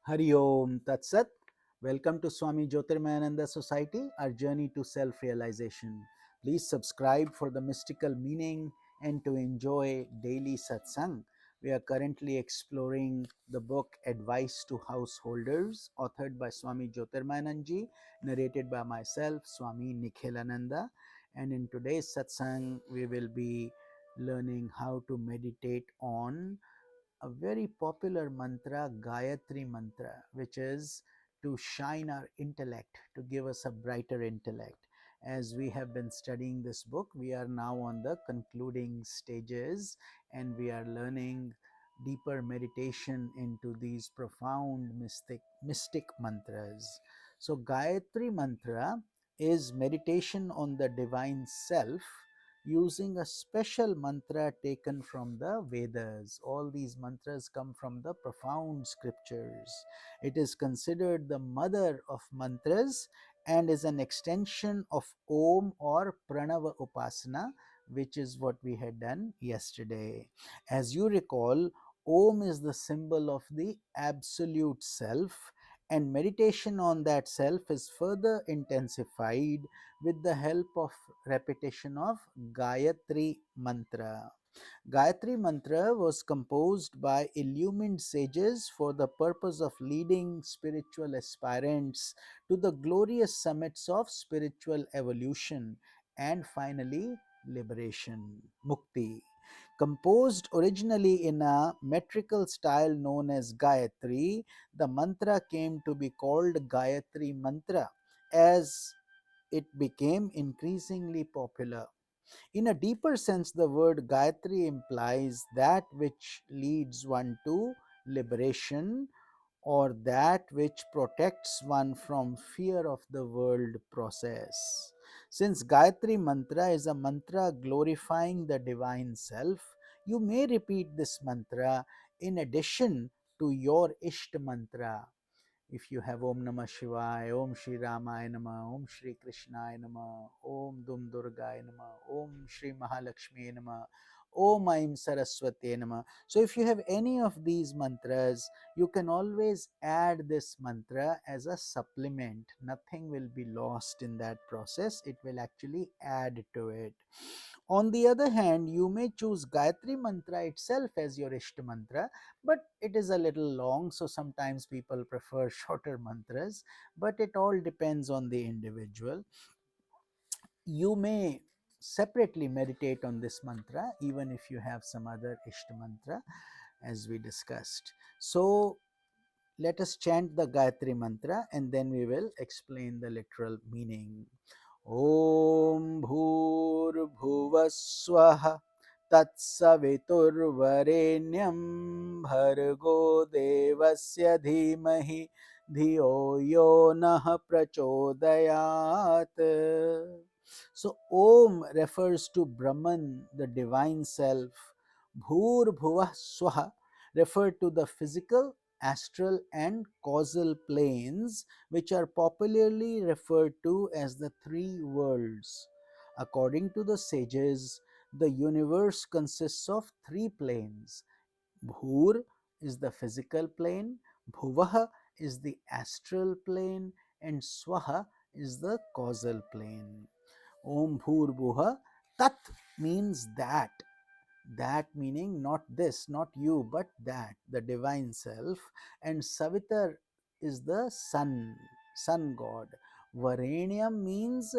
Hari Om Tat Sat. Welcome to Swami Jyotirmayananda Society, our journey to self realization. Please subscribe for the mystical meaning and to enjoy daily satsang. We are currently exploring the book Advice to Householders, authored by Swami Jyotirmayananji, narrated by myself, Swami Nikhilananda. And in today's satsang, we will be learning how to meditate on a very popular mantra, Gayatri mantra, which is to shine our intellect, to give us a brighter intellect. As we have been studying this book, we are now on the concluding stages and we are learning deeper meditation into these profound mystic mantras. So, Gayatri mantra is meditation on the divine self using a special mantra taken from the Vedas. All these mantras come from the profound scriptures. It is considered the mother of mantras and is an extension of Om or Pranava Upasana, which is what we had done yesterday. As you recall, Om is the symbol of the absolute self, and meditation on that self is further intensified with the help of repetition of Gayatri Mantra. Gayatri Mantra was composed by illumined sages for the purpose of leading spiritual aspirants to the glorious summits of spiritual evolution and finally liberation, Mukti. Composed originally in a metrical style known as Gayatri, the mantra came to be called Gayatri Mantra as it became increasingly popular. In a deeper sense, the word Gayatri implies that which leads one to liberation or that which protects one from fear of the world process. Since Gayatri mantra is a mantra glorifying the divine self, you may repeat this mantra in addition to your Ishta mantra. If you have Om Namah Shivaya, Om Shri Ramaya Namah, Om Shri Krishnaya Namah, Om Dum Durgaya Namah, Om Shri Mahalakshmi Namah, Om Aim Saraswati Namah. So if you have any of these mantras, you can always add this mantra as a supplement. Nothing will be lost in that process. It will actually add to it. On the other hand, you may choose Gayatri mantra itself as your Ishta mantra, but it is a little long, so sometimes people prefer shorter mantras, but it all depends on the individual. You may separately meditate on this mantra even if you have some other Ishta mantra as we discussed. So let us chant the Gayatri mantra and then we will explain the literal meaning. Om Bhur Bhuva Swaha Tatsaviturvarenyam Bhargo Devasya Dhimahi Dhiyo Yo Nah Prachodayat. So Om refers to Brahman, the divine self. Bhur Bhuva Swaha refer to the physical, astral and causal planes, which are popularly referred to as the three worlds. According to the sages, the universe consists of three planes. Bhur is the physical plane, Bhuvaha is the astral plane, and Swaha is the causal plane. Om Bhur Bhuva Tat means that, that meaning not this, not you, but that, the divine self. And Savitar is the sun god. Varenyam means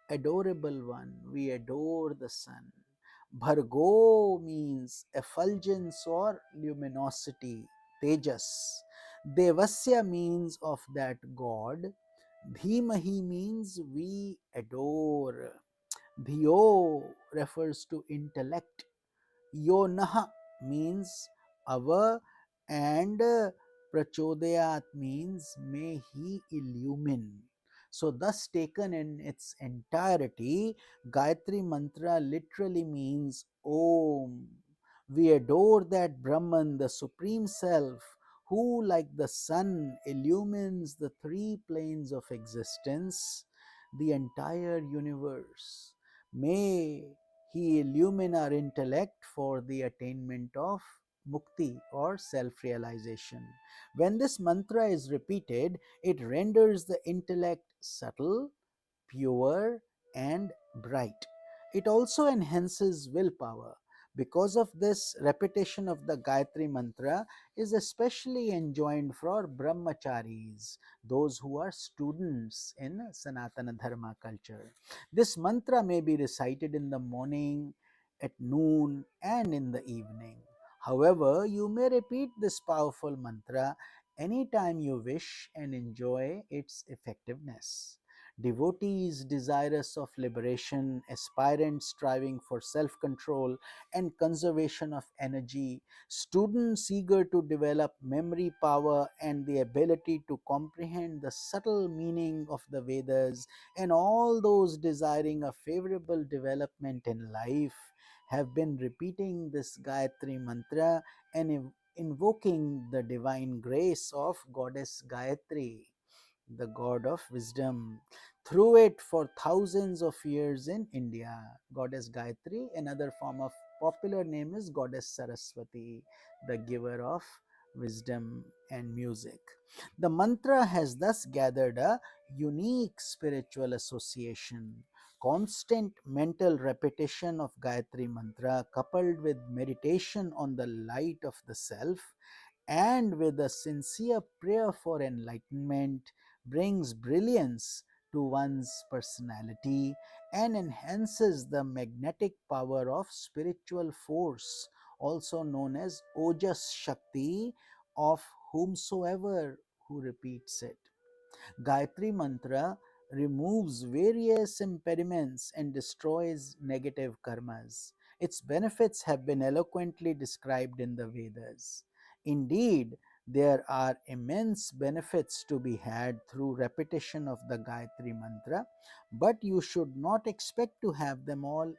adorable one, we adore the sun. Bhargo means effulgence or luminosity, tejas. Devasya means of that god. Dhimahi means we adore. Dhiyo refers to intellect. Yonaha means our, and Prachodayat means may he illumine. So, thus taken in its entirety, Gayatri Mantra literally means Om. We adore that Brahman, the Supreme Self, who, like the sun, illumines the three planes of existence, the entire universe. May he illumine our intellect for the attainment of mukti or self realization. When this mantra is repeated, it renders the intellect subtle, pure, and bright. It also enhances willpower. Because of this, repetition of the Gayatri mantra is especially enjoined for brahmacharis, those who are students in Sanatana Dharma culture. This mantra may be recited in the morning, at noon, and in the evening. However, you may repeat this powerful mantra anytime you wish and enjoy its effectiveness. Devotees desirous of liberation, aspirants striving for self control and conservation of energy, students eager to develop memory power and the ability to comprehend the subtle meaning of the Vedas, and all those desiring a favorable development in life have been repeating this Gayatri mantra and invoking the divine grace of Goddess Gayatri, the god of wisdom, through it for thousands of years in India. Goddess Gayatri, another form of popular name is Goddess Saraswati, the giver of wisdom and music. The mantra has thus gathered a unique spiritual association. Constant mental repetition of Gayatri mantra, coupled with meditation on the light of the self, and with a sincere prayer for enlightenment, brings brilliance to one's personality and enhances the magnetic power of spiritual force, also known as Ojas Shakti, of whomsoever who repeats it. Gayatri Mantra removes various impediments and destroys negative karmas. Its benefits have been eloquently described in the Vedas. Indeed, there are immense benefits to be had through repetition of the Gayatri Mantra, but you should not expect to have them all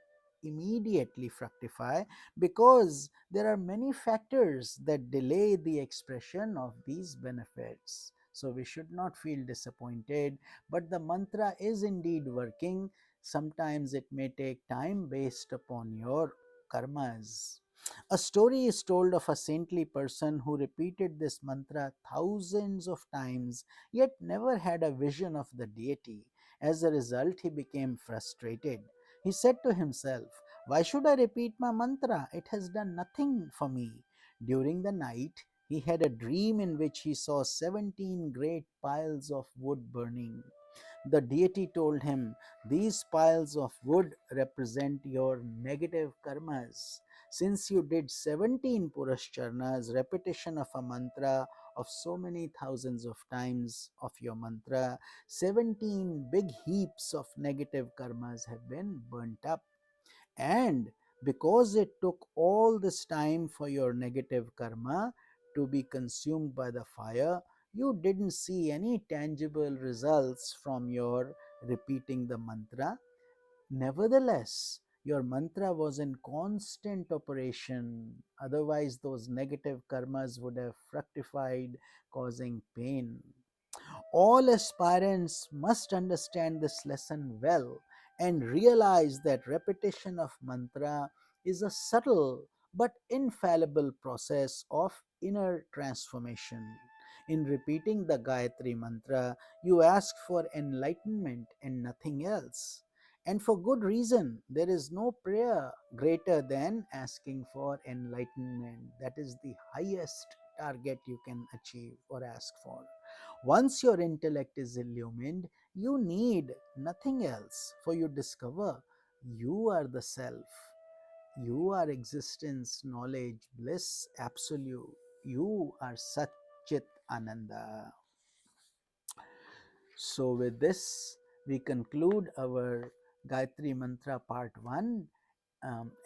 immediately fructify, because there are many factors that delay the expression of these benefits. So we should not feel disappointed, but the mantra is indeed working. Sometimes it may take time based upon your karmas. A story is told of a saintly person who repeated this mantra thousands of times yet never had a vision of the deity. As a result, he became frustrated. He said to himself, "Why should I repeat my mantra? It has done nothing for me." During the night, he had a dream in which he saw 17 great piles of wood burning. The deity told him, "These piles of wood represent your negative karmas. Since you did 17 Purushcharnas, repetition of a mantra of so many thousands of times of your mantra, 17 big heaps of negative karmas have been burnt up. And because it took all this time for your negative karma to be consumed by the fire, you didn't see any tangible results from your repeating the mantra. Nevertheless, your mantra was in constant operation, otherwise, those negative karmas would have fructified, causing pain. All aspirants must understand this lesson well and realize that repetition of mantra is a subtle but infallible process of inner transformation. In repeating the Gayatri mantra, you ask for enlightenment and nothing else. And for good reason, there is no prayer greater than asking for enlightenment. That is the highest target you can achieve or ask for. Once your intellect is illumined, you need nothing else, for you discover you are the self. You are existence, knowledge, bliss, absolute. You are Satchit Ananda. So, with this, we conclude our Gayatri Mantra Part 1,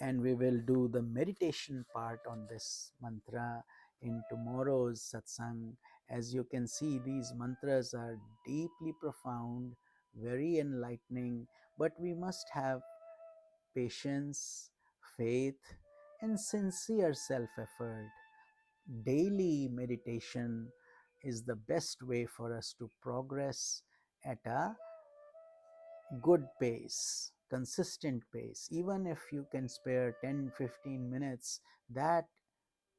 and we will do the meditation part on this mantra in tomorrow's satsang. As you can see, these mantras are deeply profound, very enlightening, but we must have patience, faith, and sincere self effort. Daily meditation is the best way for us to progress at a good pace, consistent pace. Even if you can spare 10 15 minutes, that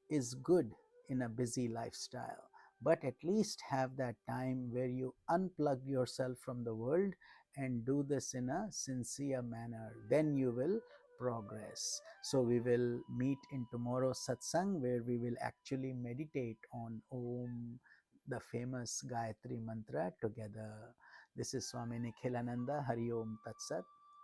is good in a busy lifestyle, but at least have that time where you unplug yourself from the world and do this in a sincere manner. Then you will progress. So, we will meet in tomorrow's satsang where we will actually meditate on Om, the famous Gayatri mantra, together. This is Swami Nikhilananda. Hari Om Tat Sat.